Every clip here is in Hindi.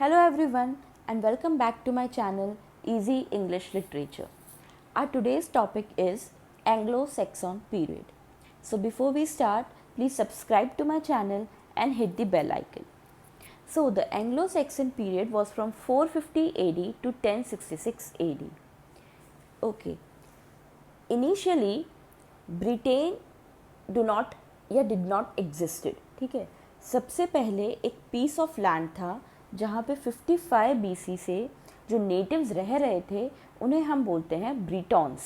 Hello everyone and welcome back to my channel Easy English Literature. Our today's topic is Anglo-Saxon period. So before we start, please subscribe to my channel and hit the bell icon. So the Anglo-Saxon period was from 450 AD to 1066 AD. Okay. Initially, Britain did not existed. ठीक है, सबसे पहले एक पीस ऑफ लैंड था जहाँ पे 55 BC से जो नेटिव्स रह रहे थे उन्हें हम बोलते हैं ब्रिटॉन्स,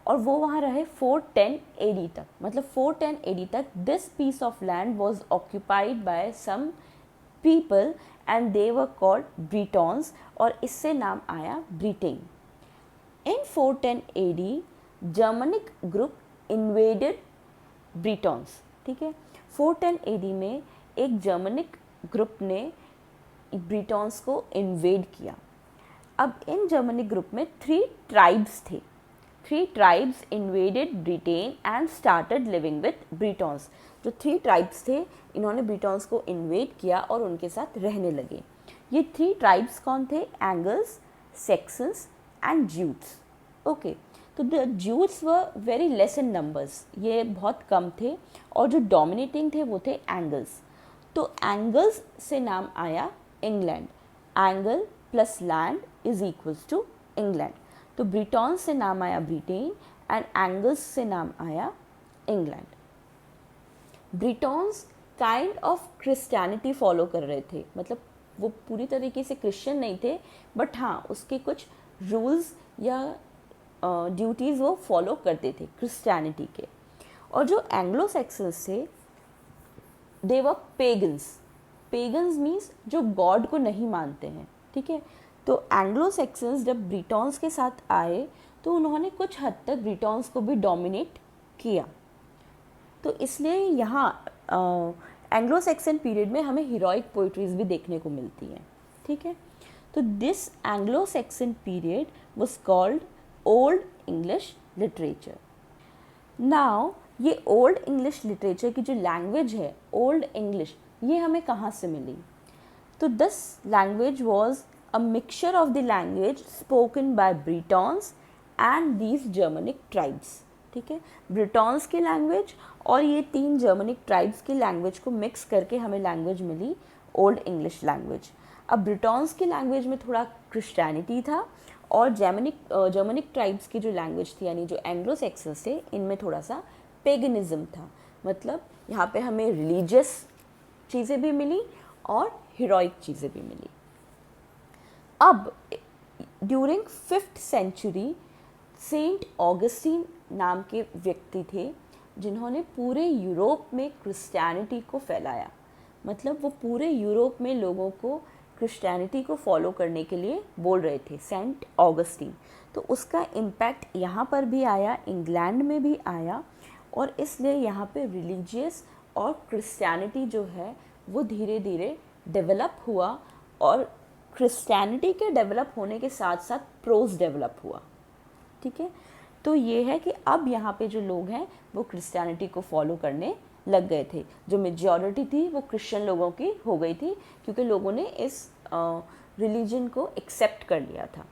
और वो वहाँ रहे 410 AD तक. मतलब 410 AD तक this piece of land was occupied by some people and they were called Britons, और इससे नाम आया Britain. In 410 AD, Germanic group invaded Britons. ठीक है, 410 AD में एक जर्मनिक ग्रुप ने ब्रिटॉन्स को इन्वेड किया. अब इन जर्मनिक ग्रुप में 3 ट्राइब्स थे. 3 tribes invaded Britain and started living with Britons. जो 3 ट्राइब्स थे इन्होंने ब्रिटॉन्स को इन्वेड किया और उनके साथ रहने लगे. ये 3 ट्राइब्स कौन थे? Angles, Saxons and Jutes. Okay, तो the Jutes were very less in numbers, ये बहुत कम थे, और जो डोमिनेटिंग थे वो थे एंगल्स. तो एंगल्स से नाम आया England. Angle plus land is equals to England. तो ब्रिटॉन्स से नाम आया ब्रिटेन एंड एंगल्स से नाम आया England. Britons kind of Christianity follow कर रहे थे. मतलब वो पूरी तरीके से क्रिश्चियन नहीं थे, बट हाँ उसके कुछ रूल्स या ड्यूटीज़ वो फॉलो करते थे क्रिश्चियनिटी के. और जो एंग्लो सैक्सन्स थे दे वर पेगन्स. पेगन्स मीन्स जो गॉड को नहीं मानते हैं. ठीक है, तो एंग्लो सैक्सन्स जब ब्रिटॉन्स के साथ आए तो उन्होंने कुछ हद तक ब्रिटॉन्स को भी डोमिनेट किया. तो इसलिए यहाँ एंग्लो सैक्सन पीरियड में हमें हीरोइक पोइट्रीज भी देखने को मिलती हैं. ठीक है, तो this Anglo Saxon period was called old English literature. Now ये ओल्ड इंग्लिश लिटरेचर की जो लैंग्वेज है ओल्ड इंग्लिश, ये हमें कहाँ से मिली? तो this language was a mixture of the language spoken by Britons and these Germanic tribes. ठीक है, ब्रिटॉन्स की लैंग्वेज और ये 3 जर्मनिक ट्राइब्स की लैंग्वेज को मिक्स करके हमें लैंग्वेज मिली ओल्ड इंग्लिश लैंग्वेज. अब ब्रिटॉन्स की लैंग्वेज में थोड़ा क्रिश्चियनिटी था, और जर्मनिक ट्राइब्स की जो लैंग्वेज थी यानी जो एंग्लो सैक्सन्स थे इनमें थोड़ा सा पेगनिज्म था. मतलब यहाँ पे हमें रिलीजियस चीज़ें भी मिली और हीरोइक चीज़ें भी मिली. अब during 5th century Saint Augustine नाम के व्यक्ति थे जिन्होंने पूरे यूरोप में क्रिश्चियनिटी को फैलाया. मतलब वो पूरे यूरोप में लोगों को क्रिश्चियनिटी को फॉलो करने के लिए बोल रहे थे, सेंट ऑगस्टीन. तो उसका इम्पैक्ट यहाँ पर भी आया, इंग्लैंड में भी आया, और इसलिए यहाँ पे रिलीजियस और क्रिश्चियनिटी जो है वो धीरे धीरे डेवलप हुआ, और क्रिश्चियनिटी के डेवलप होने के साथ साथ प्रोज डेवलप हुआ. ठीक है, तो ये है कि अब यहाँ पे जो लोग हैं वो क्रिश्चियनिटी को फॉलो करने लग गए थे. जो मेजॉरिटी थी वो क्रिश्चियन लोगों की हो गई थी क्योंकि लोगों ने इस रिलीजन को एक्सेप्ट कर लिया था.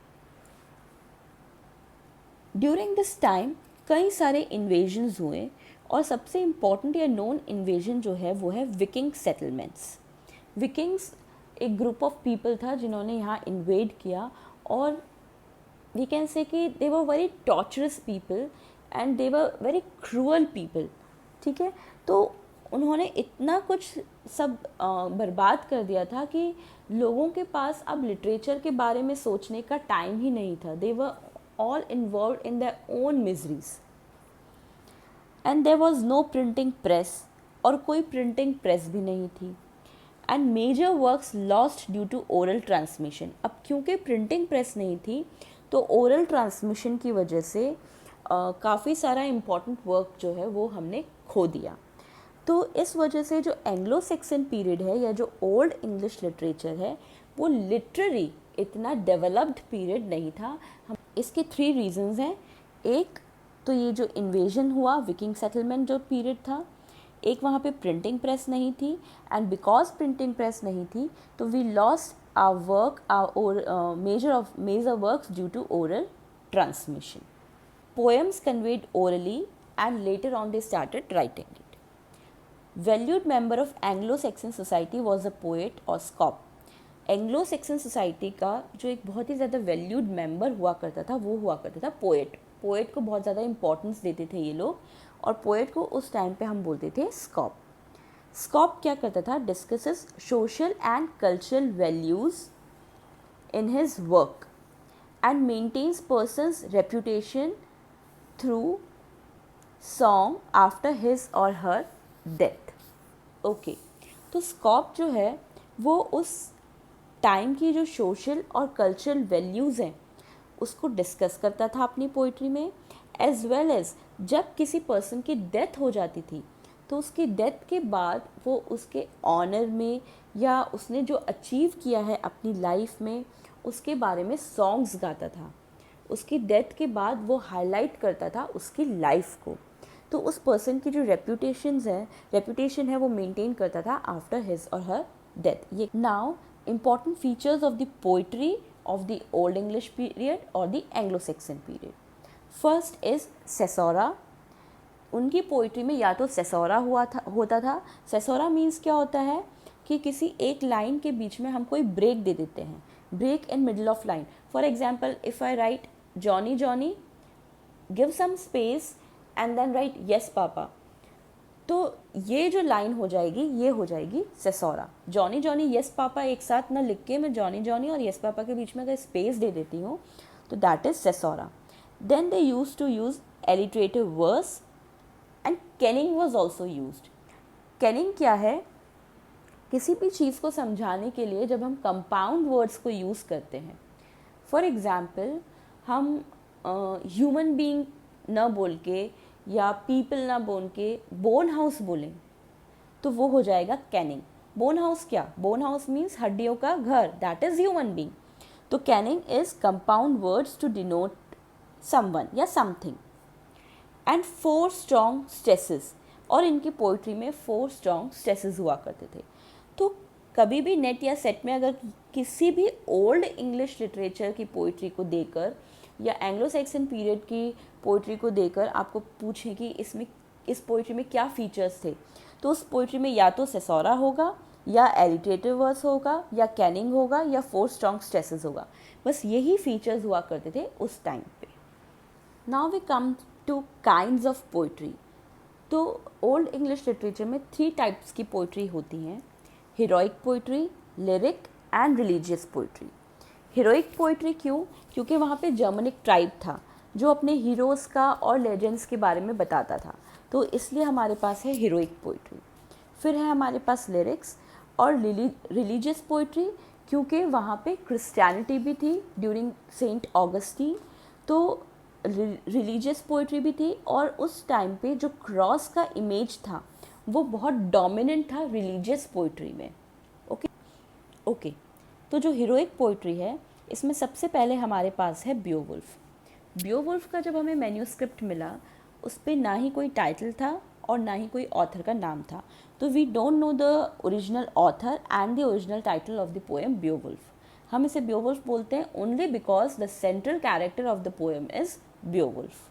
ड्यूरिंग दिस टाइम कई सारे इन्वेजन्स हुए, और सबसे इम्पॉर्टेंट या नोन इन्वेजन जो है वो है विकिंग सेटलमेंट्स. विकिंग्स एक ग्रुप ऑफ पीपल था जिन्होंने यहाँ इन्वेड किया, और वी कैन से कि they were very torturous people and they were very cruel people. ठीक है, तो उन्होंने इतना कुछ सब बर्बाद कर दिया था कि लोगों के पास अब लिटरेचर के बारे में सोचने का टाइम ही नहीं था. They were all involved in their own miseries. And there was no printing press, और कोई प्रिंटिंग प्रेस भी नहीं थी. And major works lost due to oral transmission. अब क्योंकि प्रिंटिंग प्रेस नहीं थी तो ओरल ट्रांसमिशन की वजह से काफ़ी सारा इम्पॉर्टेंट वर्क जो है वो हमने खो दिया. तो इस वजह से जो एंग्लो सैक्सन पीरियड है या जो ओल्ड इंग्लिश लिटरेचर है वो लिटरेरी इतना डेवलप्ड पीरियड नहीं था. इसके 3 रीजंस हैं. एक तो ये जो इन्वेजन हुआ, विकिंग सेटलमेंट जो पीरियड था, एक वहाँ पे प्रिंटिंग प्रेस नहीं थी, एंड बिकॉज प्रिंटिंग प्रेस नहीं थी तो we lost are work are or major works due to oral transmission. Poems conveyed orally and later on they started writing it. Valued member of Anglo-Saxon society was a poet or scop. Anglo section society का जो एक बहुत ही ज़्यादा वैल्यूड मेंबर हुआ करता था वो हुआ करता था पोएट. पोएट को बहुत ज़्यादा इंपॉर्टेंस देते थे ये लोग, और पोएट को उस टाइम पे हम बोलते थे स्कॉप. स्कॉप क्या करता था? Discusses social and cultural values in his work and maintains person's reputation through song after his or her death. Okay, तो स्कॉप जो है वो उस टाइम की जो सोशल और कल्चरल वैल्यूज़ हैं उसको डिस्कस करता था अपनी पोइट्री में, एज वेल एज जब किसी पर्सन की डेथ हो जाती थी तो उसकी डेथ के बाद वो उसके ऑनर में या उसने जो अचीव किया है अपनी लाइफ में उसके बारे में सॉन्ग्स गाता था. उसकी डेथ के बाद वो हाईलाइट करता था उसकी लाइफ को, तो उस पर्सन की जो रेपुटेशन है वो मेंटेन करता था after his or her death. ये now important features of the poetry of the Old English period or the Anglo-Saxon period. First is सेसोरा. उनकी पोइट्री में या तो सेसोरा होता था. सेसोरा मीन्स क्या होता है कि किसी एक लाइन के बीच में हम कोई ब्रेक दे देते हैं, break in middle of line. For example, if I write Johnny Johnny, give some space and then write yes papa, तो ये जो लाइन हो जाएगी ये हो जाएगी सेसोरा. जॉनी जॉनी यस पापा एक साथ ना लिख के मैं जॉनी जॉनी और यस पापा के बीच में अगर स्पेस दे देती हूँ तो that is caesura. Then they use to use alliterative verse and kenning was also used. Kenning क्या है? किसी भी चीज़ को समझाने के लिए जब हम कंपाउंड वर्ड्स को यूज़ करते हैं. फॉर एग्ज़ाम्पल, हम ह्यूमन बीइंग न बोल के या पीपल ना बोल के बोन हाउस बोलें तो वो हो जाएगा कैनिंग. बोन हाउस क्या? बोन हाउस मीन्स हड्डियों का घर, दैट इज़ ह्यूमन बीइंग. तो kenning is compound words to denote someone या समथिंग. एंड 4 स्ट्रॉन्ग स्ट्रेसेस, और इनकी पोइट्री में 4 स्ट्रॉन्ग स्ट्रेसेस हुआ करते थे. तो कभी भी नेट या सेट में अगर किसी भी ओल्ड इंग्लिश लिटरेचर की पोइट्री को देकर या एंग्लो सैक्सन पीरियड की पोइट्री को देकर आपको पूछें कि इस पोइट्री में क्या फीचर्स थे, तो उस पोइट्री में या तो सेसोरा होगा या एलिट्रेटिव वर्स होगा या कैनिंग होगा या 4 स्ट्रॉन्ग स्ट्रेसेस होगा. बस यही फीचर्स हुआ करते थे उस टाइम पे. Now we come to kinds of poetry. तो ओल्ड इंग्लिश लिटरेचर में 3 टाइप्स की पोइट्री होती हैं: heroic poetry, lyric and religious poetry. Heroic poetry क्यों? क्योंकि वहाँ पे जर्मनिक ट्राइब था जो अपने हीरोज़ का और लेजेंड्स के बारे में बताता था, तो इसलिए हमारे पास है हीरोइक पोइट्री. फिर है हमारे पास लिरिक्स और रिलीजियस पोइट्री, क्योंकि वहाँ पे क्रिश्चियनिटी भी थी ड्यूरिंग सेंट ऑगस्टीन, तो रिलीजियस पोइट्री भी थी. और उस टाइम पे जो क्रॉस का इमेज था वो बहुत डोमिनेंट था रिलीजियस पोइट्री में. ओके, तो जो हीरोइक पोइट्री है इसमें सबसे पहले हमारे पास है बियोवुल्फ. बियोवुल्फ का जब हमें मैन्यूस्क्रिप्ट मिला उस पर ना ही कोई टाइटल था और ना ही कोई ऑथर का नाम था, तो we don't know the original author and the original title of the poem Beowulf. हम इसे बियोवुल्फ बोलते हैं only because the central character of the poem is Beowulf.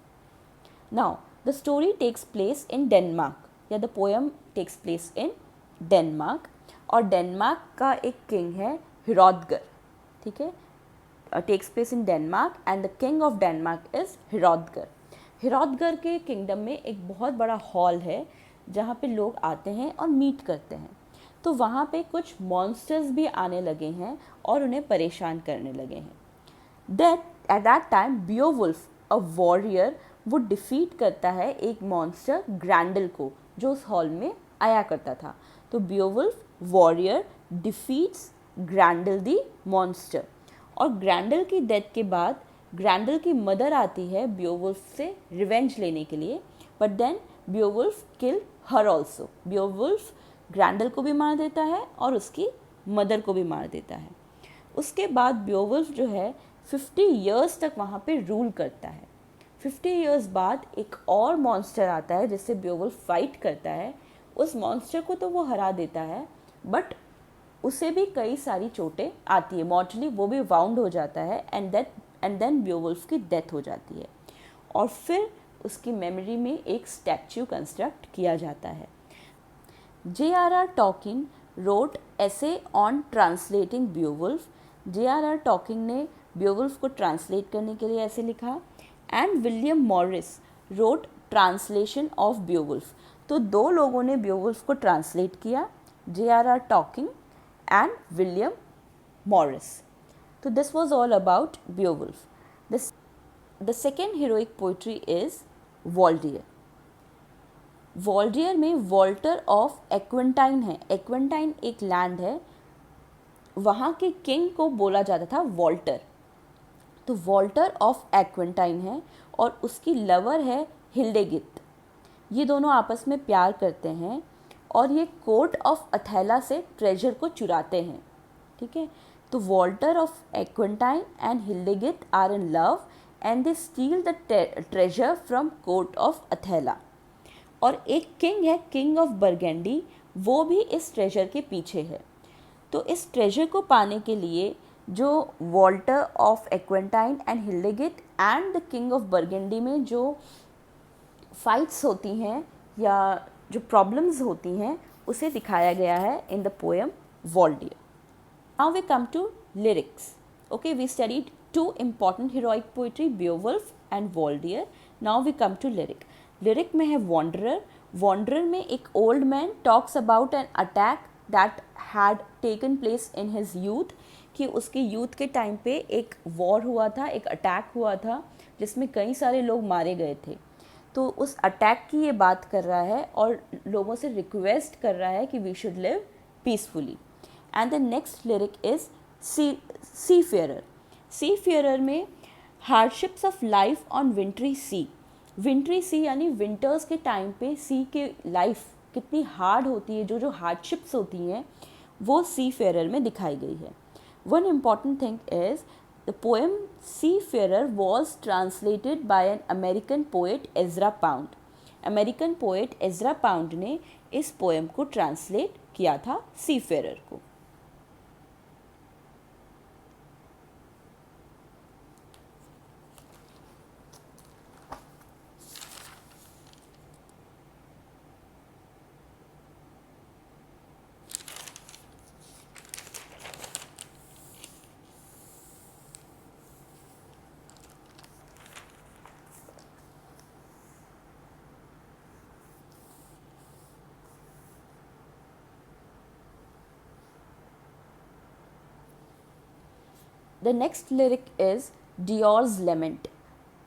Now the story takes place in Denmark या the poem takes place in Denmark, और डेनमार्क का एक किंग है हिरोदगर. ठीक है, takes place in Denmark and the king of Denmark is Hrothgar. Hrothgar के किंगडम में एक बहुत बड़ा हॉल है जहाँ पे लोग आते हैं और मीट करते हैं. तो वहाँ पे कुछ मॉन्स्टर्स भी आने लगे हैं और उन्हें परेशान करने लगे हैं. At that time Beowulf a warrior वो डिफीट करता है एक मॉन्स्टर ग्रैंडल को जो उस हॉल में आया करता था. तो बियोवुल्फ वॉरियर डिफीट्स ग्रैंडल दी मॉन्स्टर, और ग्रैंडल की डेथ के बाद ग्रैंडल की मदर आती है बियोवुल्फ से रिवेंज लेने के लिए, but then Beowulf kill her also. Beowulf Grendel को भी मार देता है और उसकी मदर को भी मार देता है. उसके बाद बियोवुल्फ जो है 50 ईयर्स तक वहाँ पे रूल करता है. 50 ईयर्स बाद एक और मॉन्स्टर आता है जिससे बियोवुल्फ फाइट करता है. उस मॉन्स्टर को तो वो हरा देता है, बट उसे भी कई सारी चोटें आती है, मॉर्टली वो भी वाउंड हो जाता है, एंड देन बियोवुल्फ की डेथ हो जाती है। और फिर उसकी मेमोरी में एक स्टैच्यू कंस्ट्रक्ट किया जाता है। J.R.R. Tolkien wrote essay on translating Beowulf. J.R.R. Tolkien ने Beowulf को ट्रांसलेट करने के लिए ऐसे लिखा, and William Morris wrote translation of Beowulf. तो दो लोगों ने Beowulf को ट्रांसलेट किया, J.R.R. Tolkien and William Morris. So this was all about Beowulf. The second heroic poetry is Waldear. वॉल्डियर में वॉल्टर ऑफ एक्वेंटाइन है। एक्वेंटाइन एक लैंड है, वहाँ के किंग को बोला जाता था वॉल्टर। तो वॉल्टर ऑफ एक्वेंटाइन है और उसकी लवर है हिल्डेगित। ये दोनों आपस में प्यार करते हैं और ये कोर्ट ऑफ अथेला से ट्रेजर को चुराते हैं। ठीक है, तो Walter of Aquitaine and Hildegyth are in love and they steal the treasure from court of Attila. और एक किंग है, किंग ऑफ बर्गेंडी, वो भी इस ट्रेजर के पीछे है। तो इस ट्रेजर को पाने के लिए जो Walter of Aquitaine and Hildegyth and the king of Burgundy में जो फाइट्स होती हैं या जो प्रॉब्लम्स होती हैं, उसे दिखाया गया है in the poem Waldere. Now we come to lyrics. Okay, we studied two important heroic poetry, Beowulf and Waldere. Now we come to lyric. Lyric में है वॉन्डरर। वॉन्डरर में एक old man talks about an attack that had taken place in his youth, कि उसके यूथ के टाइम पे एक वॉर हुआ था, एक अटैक हुआ था जिसमें कई सारे लोग मारे गए थे। तो उस अटैक की ये बात कर रहा है और लोगों से रिक्वेस्ट कर रहा है कि we should live peacefully. And the next lyric is seafarer. Seafarer में hardships of life on wintry sea. Wintry sea यानी विंटर्स के टाइम पे सी के लाइफ कितनी हार्ड होती है, जो हार्डशिप्स होती हैं वो सी फेयरर में दिखाई गई है। One important thing is the poem seafarer was translated by an American poet Ezra Pound. American poet Ezra Pound ने इस पोएम को ट्रांसलेट किया था, सी फेयरर को। The next lyric is Dior's Lament.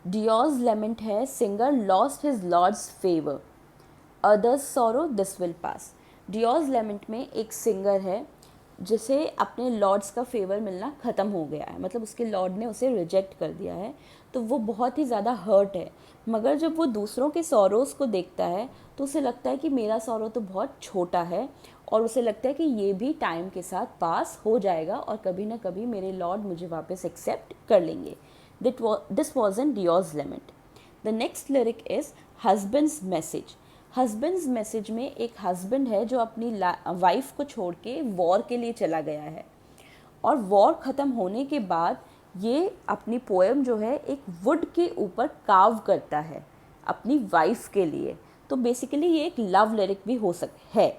Dior's Lament है, singer lost his lord's favor, others sorrow this will pass. Dior's Lament में एक सिंगर है जिसे अपने लॉर्ड्स का फेवर मिलना ख़त्म हो गया है, मतलब उसके लॉर्ड ने उसे रिजेक्ट कर दिया है, तो वो बहुत ही ज़्यादा हर्ट है। मगर जब वो दूसरों के सॉरोज़ को देखता है तो उसे लगता है कि मेरा सॉरो तो बहुत छोटा है, और उसे लगता है कि ये भी टाइम के साथ पास हो जाएगा और कभी ना कभी मेरे लॉर्ड मुझे वापस एक्सेप्ट कर लेंगे। This was in Deor's lament. The next lyric is husband's message. Husband's message में एक हस्बैंड है जो अपनी वाइफ को छोड़ के वॉर के लिए चला गया है, और वॉर ख़त्म होने के बाद ये अपनी पोएम जो है एक वुड के ऊपर कार्व करता है अपनी वाइफ के लिए। तो बेसिकली ये एक लव लिरिक भी हो है।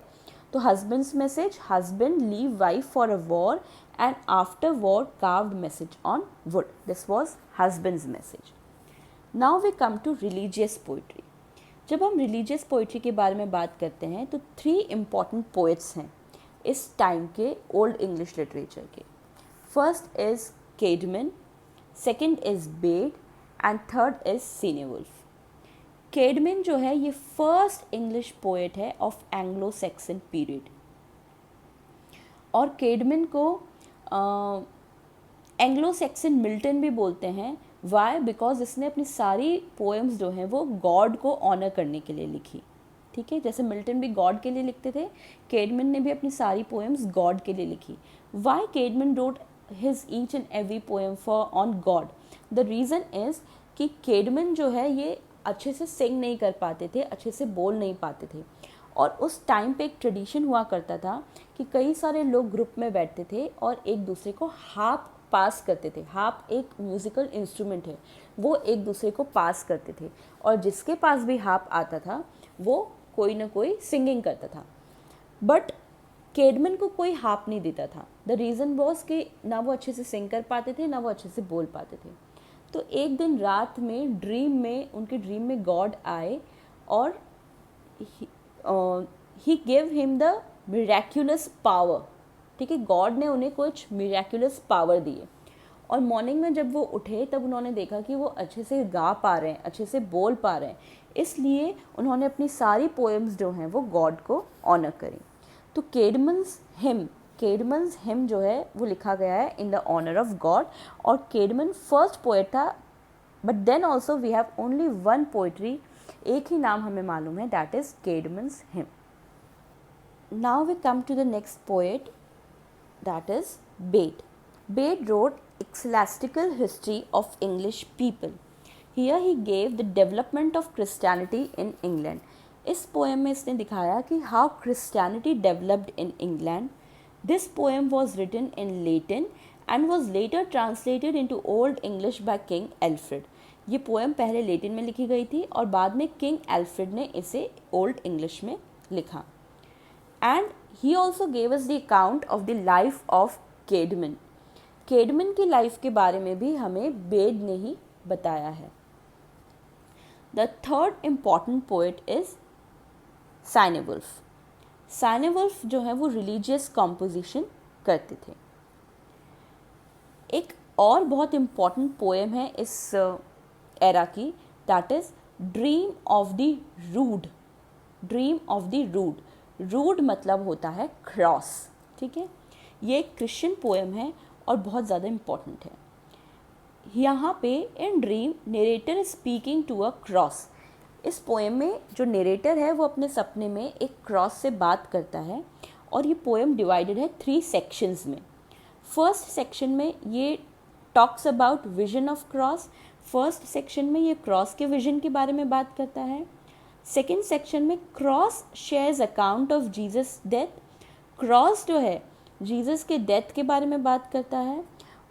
तो husband's message, husband leave wife for a war and after war carved message on wood. This was husband's message. Now we come to religious poetry. जब हम रिलीजियस पोइट्री के बारे में बात करते हैं तो 3 इम्पॉर्टेंट पोइट्स हैं इस टाइम के ओल्ड इंग्लिश लिटरेचर के। First is Caedmon, second is Bede and third is Cynewulf. Caedmon जो है ये फर्स्ट इंग्लिश पोएट है ऑफ एंग्लो सैक्सन पीरियड, और केडमैन को एंग्लो सैक्सन मिल्टन भी बोलते हैं। वाई? बिकॉज इसने अपनी सारी पोएम्स जो हैं वो गॉड को ऑनर करने के लिए लिखी। ठीक है, जैसे मिल्टन भी गॉड के लिए लिखते थे, केडमैन ने भी अपनी सारी पोएम्स गॉड के लिए लिखी। Why Caedmon wrote his each and every poem for on God? The reason is कि केडमैन जो है ये अच्छे से सिंग नहीं कर पाते थे, अच्छे से बोल नहीं पाते थे, और उस टाइम पे एक ट्रेडिशन हुआ करता था कि कई सारे लोग ग्रुप में बैठते थे और एक दूसरे को हार्प पास करते थे। हार्प एक म्यूज़िकल इंस्ट्रूमेंट है, वो एक दूसरे को पास करते थे और जिसके पास भी हार्प आता था वो कोई ना कोई सिंगिंग करता था। बट केडमन को कोई हार्प नहीं देता था। द रीज़न वॉज कि ना वो अच्छे से सिंग कर पाते थे, ना वो अच्छे से बोल पाते थे। तो एक दिन रात में उनके ड्रीम में गॉड आए और he give him the miraculous power. ठीक है, गॉड ने उन्हें कुछ मिरेक्युलस पावर दिए और मॉर्निंग में जब वो उठे तब उन्होंने देखा कि वो अच्छे से गा पा रहे हैं, अच्छे से बोल पा रहे हैं, इसलिए उन्होंने अपनी सारी पोएम्स जो हैं वो गॉड को ऑनर करी। तो केडमन्स हिम जो है वो लिखा गया है in the honour of God और केडमन फर्स्ट पोएट था। But then also we have only one poetry, एक ही नाम हमें मालूम है, that is Caedmon's hymn. Now we come to the next poet, that is Bede. Bede wrote Ecclesiastical History of English People. Here he gave the development of Christianity in England. इस पोएम में इसने दिखाया कि how Christianity developed in England. This poem was written in Latin and was later translated into Old English by King Alfred. ये पोएम पहले लेटिन में लिखी गई थी और बाद में किंग एल्फ्रेड ने इसे ओल्ड इंग्लिश में लिखा. And he also gave us the account of the life of केडमन. केडमन की लाइफ के बारे में भी हमें बेड ने ही बताया है. The third important poet is Cynewulf. Cynewulf जो है वो रिलीजियस कॉम्पोजिशन करते थे. एक और बहुत इम्पॉर्टेंट पोएम है इस एरा की, that is dream of the rood. Dream of the rood. Rood मतलब होता है क्रॉस. ठीक है, ये एक क्रिश्चियन पोएम है और बहुत ज़्यादा इम्पॉर्टेंट है. यहाँ पे in dream narrator is speaking to a cross. इस पोएम में जो नेरेटर है वो अपने सपने में एक क्रॉस से बात करता है और ये पोएम डिवाइडेड है 3 सेक्शंस में. फर्स्ट सेक्शन में ये talks about vision of cross. First section में ये क्रॉस के विजन के बारे में बात करता है. सेकेंड सेक्शन में cross shares account of Jesus death. Cross जो है जीसस के डेथ के बारे में बात करता है.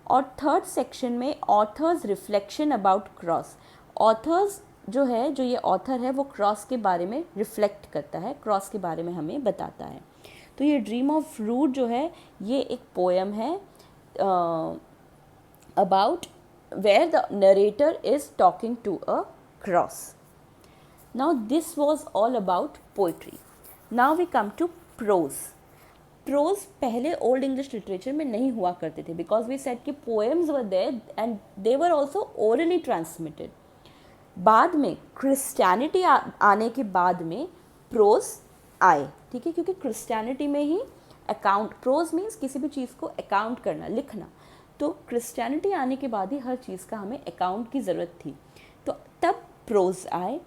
और थर्ड सेक्शन में authors reflection about cross. Authors जो है, जो ये ऑथर है वो क्रॉस के बारे में रिफ्लेक्ट करता है, क्रॉस के बारे में हमें बताता है. तो ये ड्रीम ऑफ रूड जो है ये एक पोएम है about where the narrator is talking to a cross. Now this was all about poetry. Now we come to prose. Prose पहले ओल्ड इंग्लिश लिटरेचर में नहीं हुआ करते थे बिकॉज वी सेड कि poems were there and they were also orally transmitted. बाद में क्रिश्चियनिटी आने के बाद में प्रोज आए. ठीक है, क्योंकि क्रिश्चियनिटी में ही अकाउंट, प्रोज मीन्स किसी भी चीज़ को अकाउंट करना, लिखना. तो क्रिश्चियनिटी आने के बाद ही हर चीज़ का हमें अकाउंट की ज़रूरत थी, तो तब प्रोज आए.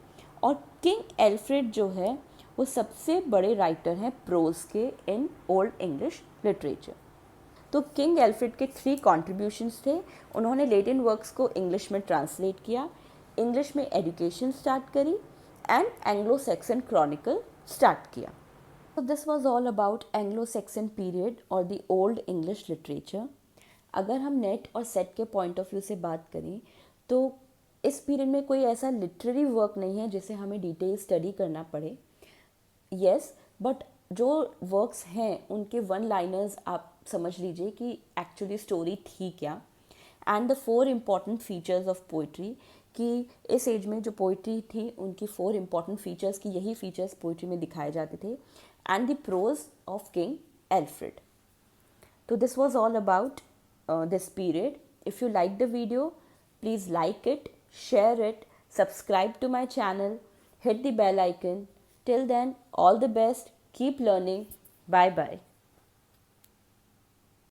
और किंग एल्फ्रेड जो है वो सबसे बड़े राइटर हैं प्रोज के इन ओल्ड इंग्लिश लिटरेचर. तो किंग एल्फ्रेड के 3 कॉन्ट्रीब्यूशंस थे. उन्होंने लेटिन वर्क्स को इंग्लिश में ट्रांसलेट किया, इंग्लिश में एजुकेशन स्टार्ट करी and Anglo Saxon Chronicle start किया. So this was all about Anglo-Saxon period और the old English literature. अगर हम नेट और सेट के पॉइंट ऑफ व्यू से बात करें तो इस पीरियड में कोई ऐसा लिटरेरी वर्क नहीं है जिसे हमें डिटेल स्टडी करना पड़े. यस, बट जो वर्क्स हैं उनके 1 लाइनर्स आप समझ लीजिए कि एक्चुअली स्टोरी थी क्या. And the 4 important features of poetry, कि इस एज में जो पोइट्री थी उनकी 4 इम्पॉर्टेंट फीचर्स, की यही फीचर्स पोइट्री में दिखाए जाते थे. And the prose of king Alfred. तो this was all about this period. If you like the video, please like it, share it, subscribe to my channel, hit the bell icon. Till then, all the best, keep learning. Bye bye.